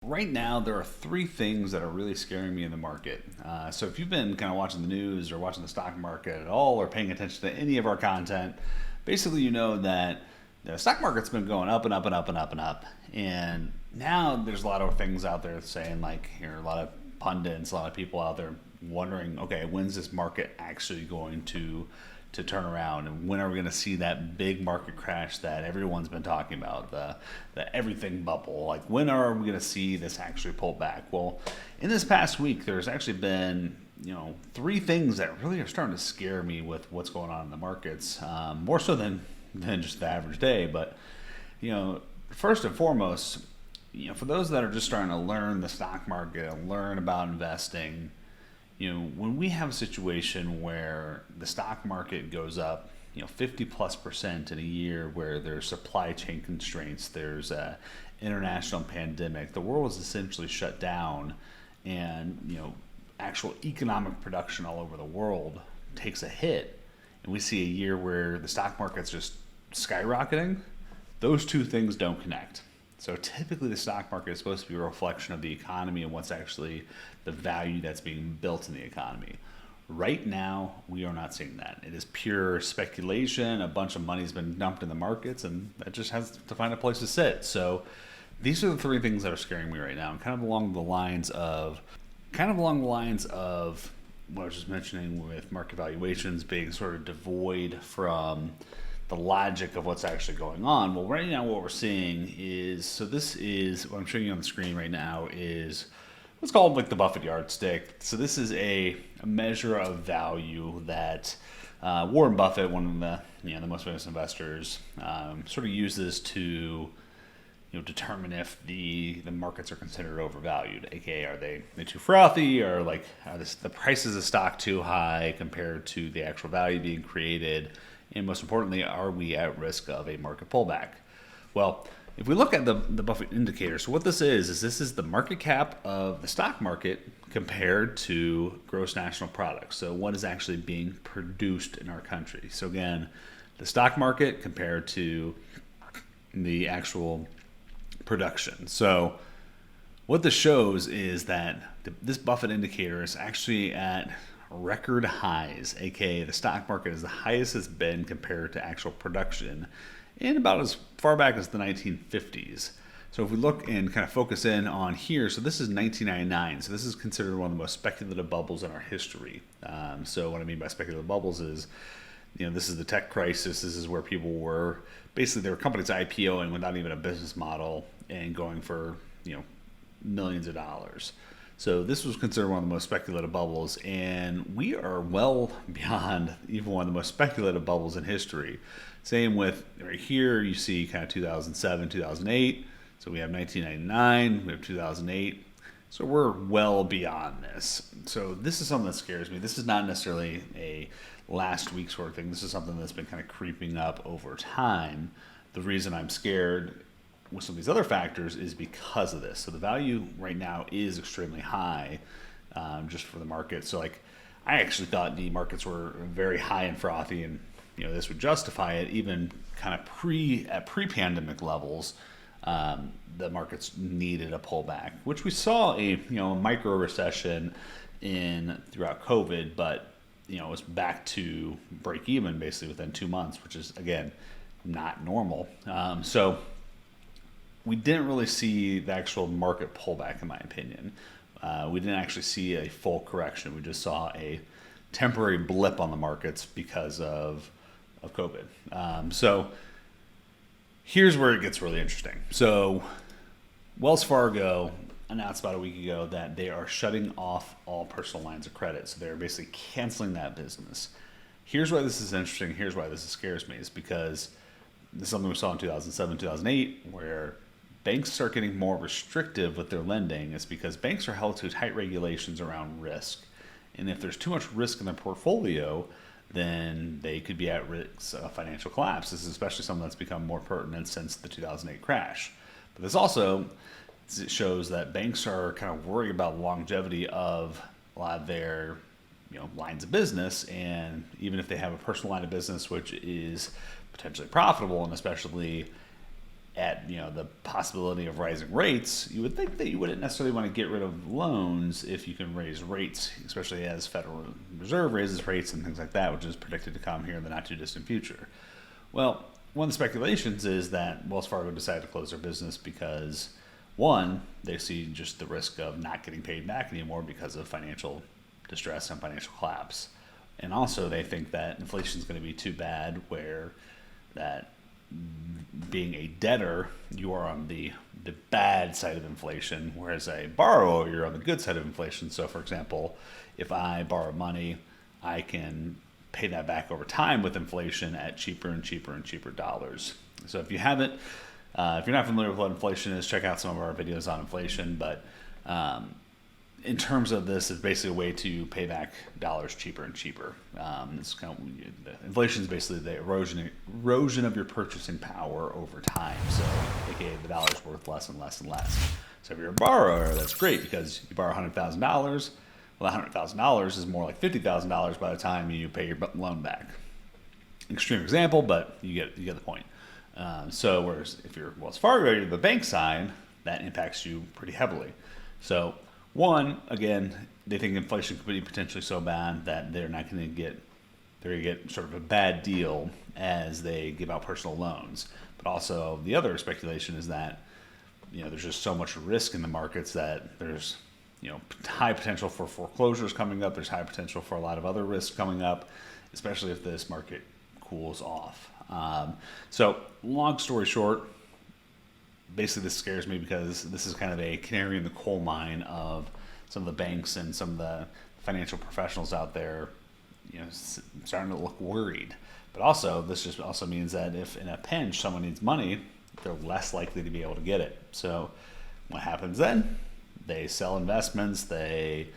Right now, there are three things that are really scaring me in the market. So, if you've been kind of watching the news or watching the stock market at all or paying attention to any of our content, basically you know that the stock market's been going up and up and up and up and up. And now there's a lot of things out there saying, like, here are a lot of pundits, a lot of people out there wondering, okay, when's this market actually going to turn around, and when are we going to see that big market crash that everyone's been talking about, the everything bubble? Like, when are we going to see this actually pull back? Well, in this past week, there's actually been three things that really are starting to scare me with what's going on in the markets, more so than just the average day. But first and foremost, for those that are just starting to learn the stock market and learn about investing, when we have a situation where the stock market goes up, 50+% in a year, where there's supply chain constraints, there's a international pandemic, the world is essentially shut down, and actual economic production all over the world takes a hit, and we see a year where the stock market's just skyrocketing. Those two things don't connect. So typically the stock market is supposed to be a reflection of the economy and what's actually the value that's being built in the economy. Right now, we are not seeing that. It is pure speculation. A bunch of money's been dumped in the markets, and that just has to find a place to sit. So these are the three things that are scaring me right now, and kind of along the lines of what I was just mentioning, with market valuations being sort of devoid from the logic of what's actually going on. Well, right now what we're seeing is, so this is what I'm showing you on the screen right now, is what's called like the Buffett yardstick. So this is a measure of value that Warren Buffett, one of the most famous investors, sort of uses to determine if the markets are considered overvalued, aka are they too frothy, or like are the prices of stock too high compared to the actual value being created, and most importantly, are we at risk of a market pullback? Well, if we look at the Buffett indicator, so what this is this is the market cap of the stock market compared to gross national product. So what is actually being produced in our country? So again, the stock market compared to the actual production. So what this shows is that this Buffett indicator is actually at record highs, aka the stock market is the highest it's been compared to actual production in about as far back as the 1950s. So if we look and kind of focus in on here, so this is 1999. So this is considered one of the most speculative bubbles in our history. So what I mean by speculative bubbles is, this is the tech crisis. This is where people were basically, there were companies IPOing without even a business model and going for millions of dollars. So this was considered one of the most speculative bubbles, and we are well beyond even one of the most speculative bubbles in history. Same with right here, you see kind of 2007, 2008. So we have 1999, we have 2008. So we're well beyond this. So this is something that scares me. This is not necessarily a last week sort of thing. This is something that's been kind of creeping up over time. The reason I'm scared with some of these other factors is because of this. So the value right now is extremely high, just for the market. So like, I actually thought the markets were very high and frothy, and this would justify it even kind of pre-pandemic levels. The markets needed a pullback, which we saw a micro recession throughout COVID, but it was back to break even basically within 2 months, which is again not normal. So we didn't really see the actual market pullback, in my opinion. We didn't actually see a full correction. We just saw a temporary blip on the markets because of COVID. So here's where it gets really interesting. So Wells Fargo announced about a week ago that they are shutting off all personal lines of credit. So they're basically canceling that business. Here's why this is interesting. Here's why this scares me, is because this is something we saw in 2007, 2008, where banks start getting more restrictive with their lending. Is because banks are held to tight regulations around risk. And if there's too much risk in their portfolio, then they could be at risk of financial collapse. This is especially something that's become more pertinent since the 2008 crash. But this also shows that banks are kind of worried about the longevity of a lot of their lines of business, and even if they have a personal line of business which is potentially profitable, and especially at the possibility of rising rates, you would think that you wouldn't necessarily want to get rid of loans if you can raise rates, especially as Federal Reserve raises rates and things like that, which is predicted to come here in the not too distant future. Well, one of the speculations is that Wells Fargo decided to close their business because, one, they see just the risk of not getting paid back anymore because of financial distress and financial collapse. And also they think that inflation is going to be too bad, where that being a debtor, you are on the bad side of inflation, whereas a borrower, you're on the good side of inflation. So, for example, if I borrow money, I can pay that back over time with inflation at cheaper and cheaper and cheaper dollars. So if you haven't, if you're not familiar with what inflation is, check out some of our videos on inflation. But in terms of this, it's basically a way to pay back dollars cheaper and cheaper. It's kind of, inflation is basically the erosion of your purchasing power over time. So, aka the dollar's worth less and less and less. So if you're a borrower, that's great because you borrow $100,000. Well, that $100,000 is more like $50,000 by the time you pay your loan back. Extreme example, but you get the point. So whereas if you're Wells Fargo, you're the bank side, that impacts you pretty heavily. So one, again, they think inflation could be potentially so bad that they're going to get sort of a bad deal as they give out personal loans. But also the other speculation is that there's just so much risk in the markets that there's high potential for foreclosures coming up. There's high potential for a lot of other risks coming up, especially if this market cools off. So long story short, basically this scares me because this is kind of a canary in the coal mine of some of the banks and some of the financial professionals out there, starting to look worried. But also, this just also means that if in a pinch someone needs money, they're less likely to be able to get it. So what happens then? They sell investments, they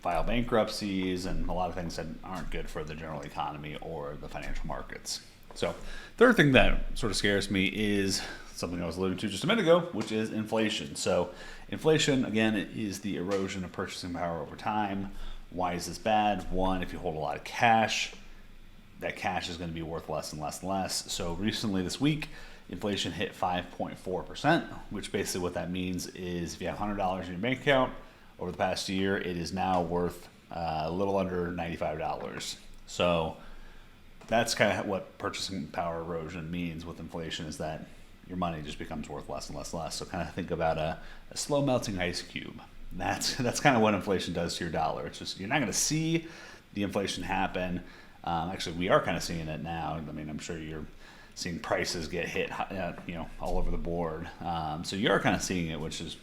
file bankruptcies, and a lot of things that aren't good for the general economy or the financial markets. So third thing that sort of scares me is something I was alluding to just a minute ago, which is inflation. So inflation, again, is the erosion of purchasing power over time. Why is this bad? One, if you hold a lot of cash, that cash is going to be worth less and less and less. So recently this week, inflation hit 5.4%, which basically what that means is if you have $100 in your bank account over the past year, it is now worth a little under $95. So that's kind of what purchasing power erosion means with inflation, is that your money just becomes worth less and less and less. So kind of think about a slow melting ice cube. That's kind of what inflation does to your dollar. It's just, you're not going to see the inflation happen. Actually, we are kind of seeing it now. I mean, I'm sure you're seeing prices get hit, all over the board. So you are kind of seeing it, which is,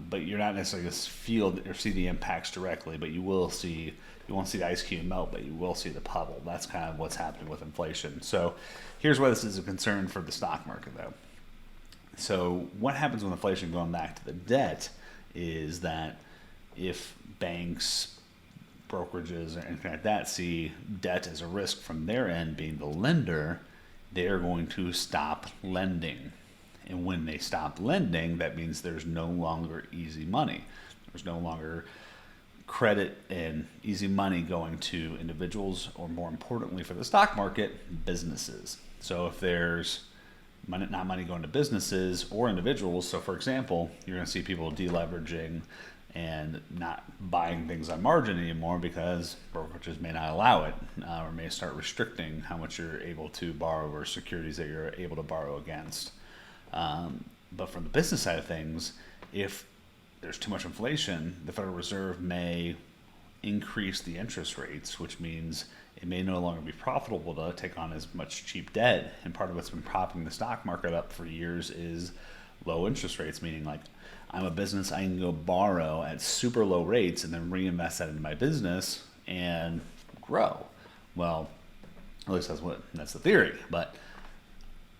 but you're not necessarily going to feel or see the impacts directly. But you won't see the ice cube melt, but you will see the puddle. That's kind of what's happening with inflation. So here's why this is a concern for the stock market, though. So what happens with inflation, going back to the debt, is that if banks, brokerages, or anything like that see debt as a risk from their end, being the lender, they're going to stop lending. And when they stop lending, that means there's no longer easy money. There's no longer credit and easy money going to individuals, or more importantly for the stock market, businesses. So if there's not money going to businesses or individuals, so for example, you're going to see people deleveraging and not buying things on margin anymore because brokerages may not allow it, or may start restricting how much you're able to borrow or securities that you're able to borrow against. But from the business side of things, if there's too much inflation, the Federal Reserve may increase the interest rates, which means it may no longer be profitable to take on as much cheap debt. And part of what's been propping the stock market up for years is low interest rates, meaning like, I'm a business, I can go borrow at super low rates and then reinvest that into my business and grow. Well, at least that's the theory. But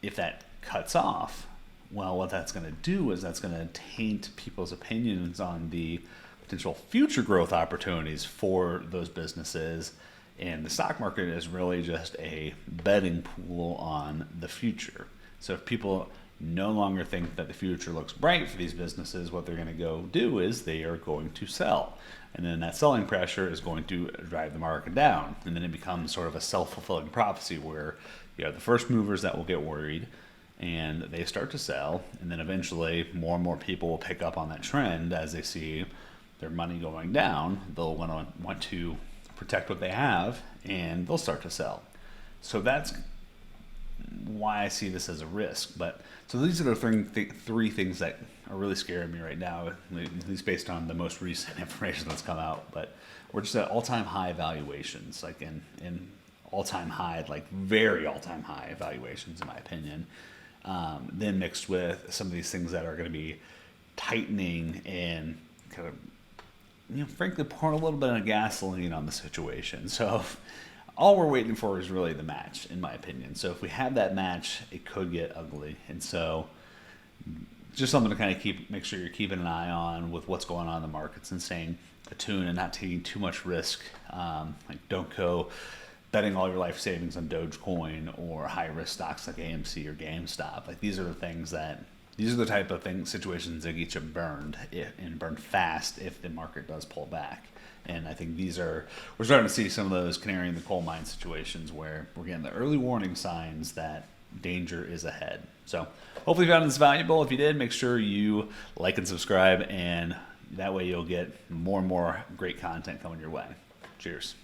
if that cuts off, well, what that's going to do is that's going to taint people's opinions on the potential future growth opportunities for those businesses. And the stock market is really just a betting pool on the future. So if people no longer think that the future looks bright for these businesses, what they're going to go do is they are going to sell. And then that selling pressure is going to drive the market down. And then it becomes sort of a self-fulfilling prophecy where you have the first movers that will get worried, and they start to sell, and then eventually more and more people will pick up on that trend as they see their money going down. They'll want to protect what they have, and they'll start to sell. So that's why I see this as a risk. But so these are the three things that are really scaring me right now, at least based on the most recent information that's come out. But we're just at all-time high valuations, like in all-time high, like very all-time high valuations, in my opinion. Then mixed with some of these things that are going to be tightening and kind of, frankly, pouring a little bit of gasoline on the situation. So all we're waiting for is really the match, in my opinion. So if we have that match, it could get ugly. And so just something to kind of make sure you're keeping an eye on with what's going on in the markets and staying attuned and not taking too much risk. Like don't go betting all your life savings on Dogecoin or high risk stocks like AMC or GameStop. Like these are the type of situations that get you burned and burned fast if the market does pull back. And I think we're starting to see some of those canary in the coal mine situations where we're getting the early warning signs that danger is ahead. So hopefully you found this valuable. If you did, make sure you like and subscribe, and that way you'll get more and more great content coming your way. Cheers.